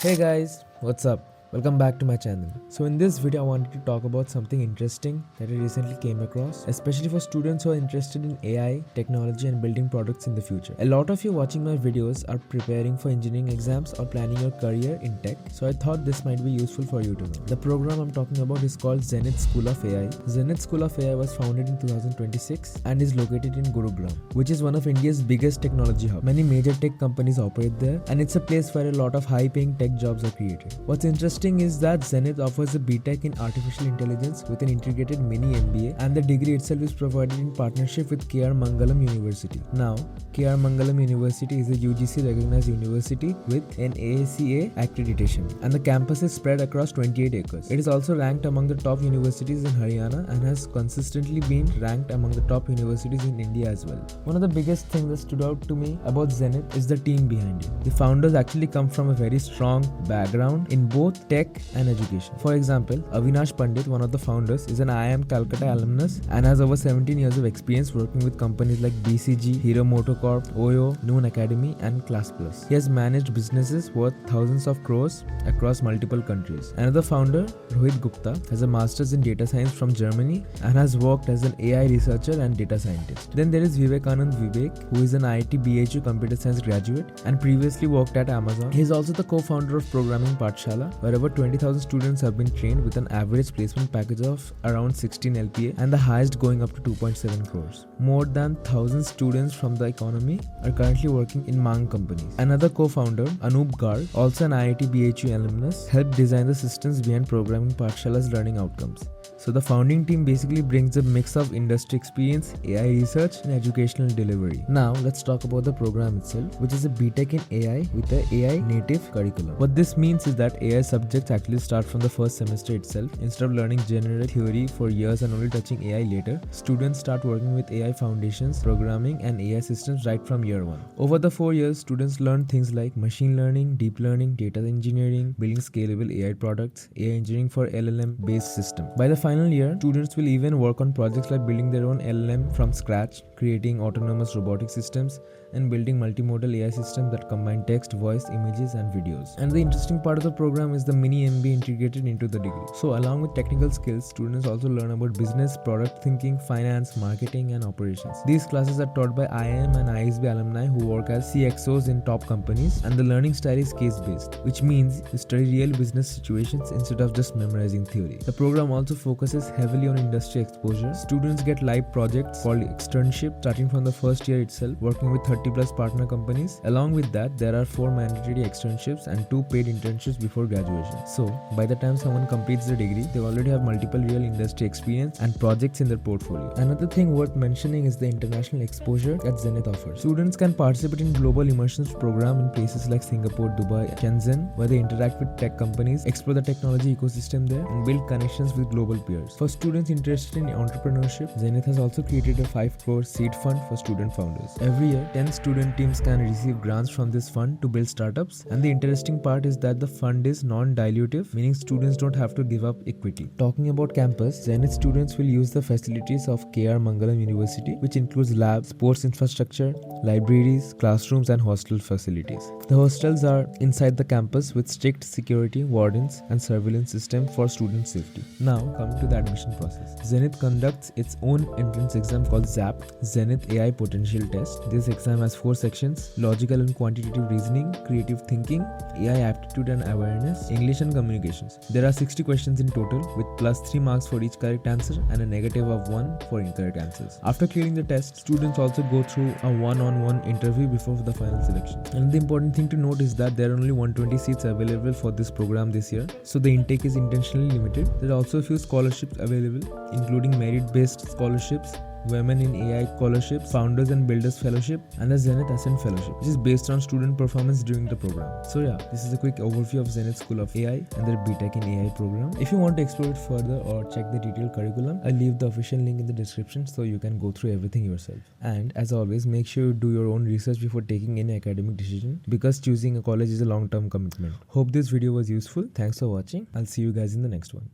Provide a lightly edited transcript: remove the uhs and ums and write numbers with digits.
Hey guys, what's up? Welcome back to my channel. So in this video I wanted to talk about something interesting that I recently came across, especially for students who are interested in AI, technology and building products in the future. A lot of you watching my videos are preparing for engineering exams or planning your career in tech, so I thought this might be useful for you to know. The program I'm talking about is called Zenith School of AI. Zenith School of AI was founded in 2026 and is located in Gurugram, which is one of India's biggest technology hubs. Many major tech companies operate there and it's a place where a lot of high-paying tech jobs are created. What's interesting is that Zenith offers a B.Tech in artificial intelligence with an integrated mini MBA, and the degree itself is provided in partnership with K.R. Mangalam University. Now, K.R. Mangalam University is a UGC recognized university with an AACA accreditation, and the campus is spread across 28 acres. It is also ranked among the top universities in Haryana and has consistently been ranked among the top universities in India as well. One of the biggest things that stood out to me about Zenith is the team behind it. The founders actually come from a very strong background in both tech and education. For example, Avinash Pandit, one of the founders, is an IIM Calcutta alumnus and has over 17 years of experience working with companies like BCG, Hero Motocorp, Oyo, Noon Academy and Class Plus. He has managed businesses worth thousands of crores across multiple countries. Another founder, Rohit Gupta, has a master's in data science from Germany and has worked as an AI researcher and data scientist. Then there is Vivekanand Vivek, who is an IIT BHU computer science graduate and previously worked at Amazon. He is also the co-founder of Programming Pathshala, where over 20,000 students have been trained with an average placement package of around 16 LPA and the highest going up to 2.7 crores. More than 1,000 students from the economy are currently working in Mang companies. Another co-founder, Anup Garg, also an IIT BHU alumnus, helped design the systems behind Programming Pathshala's learning outcomes. So the founding team basically brings a mix of industry experience, AI research and educational delivery. Now let's talk about the program itself, which is a B.Tech in AI with a AI native curriculum. What this means is that AI subjects actually start from the first semester itself. Instead of learning general theory for years and only touching AI later, students start working with AI foundations, programming and AI systems right from year 1. Over the 4 years, students learn things like machine learning, deep learning, data engineering, building scalable AI products, AI engineering for LLM based system. By the final year, students will even work on projects like building their own LLM from scratch, creating autonomous robotic systems, and building multimodal AI systems that combine text, voice, images, and videos. And the interesting part of the program is the mini MBA integrated into the degree. So along with technical skills, students also learn about business, product thinking, finance, marketing, and operations. These classes are taught by IIM and ISB alumni who work as CXOs in top companies, and the learning style is case-based, which means you study real business situations instead of just memorizing theory. The program also focuses heavily on industry exposure. Students get live projects called externship starting from the first year itself, working with 30 plus partner companies. Along with that, there are 4 mandatory externships and 2 paid internships before graduation. So by the time someone completes the degree, they already have multiple real industry experience and projects in their portfolio. Another thing worth mentioning is the international exposure that Zenith offers. Students can participate in global immersion program in places like Singapore, Dubai, Shenzhen, where they interact with tech companies, explore the technology ecosystem there, and build connections with global peers. For students interested in entrepreneurship, Zenith has also created a 5 crore seed fund for student founders. Every year, 10 student teams can receive grants from this fund to build startups, and the interesting part is that the fund is non-dilutive, meaning students don't have to give up equity. Talking about campus, Zenith students will use the facilities of K.R. Mangalam University, which includes labs, sports infrastructure, libraries, classrooms and hostel facilities. The hostels are inside the campus with strict security, wardens and surveillance system for student safety. Now coming to the admission process. Zenith conducts its own entrance exam called ZAP, Zenith AI Potential Test. This exam has 4 sections: logical and quantitative reasoning, creative thinking, AI aptitude and awareness, English and communications. There are 60 questions in total with plus 3 marks for each correct answer and a negative of 1 for incorrect answers. After clearing the test, students also go through a one-on-one interview before the final selection. And the important thing to note is that there are only 120 seats available for this program this year, so the intake is intentionally limited. There are also a few scholarships available, including merit-based scholarships, Women in AI Scholarships, Founders and Builders Fellowship, and the Zenith Ascent Fellowship, which is based on student performance during the program. So yeah, this is a quick overview of Zenith School of AI and their B.Tech in AI program. If you want to explore it further or check the detailed curriculum, I'll leave the official link in the description so you can go through everything yourself. And as always, make sure you do your own research before taking any academic decision, because choosing a college is a long-term commitment. Hope this video was useful. Thanks for watching. I'll see you guys in the next one.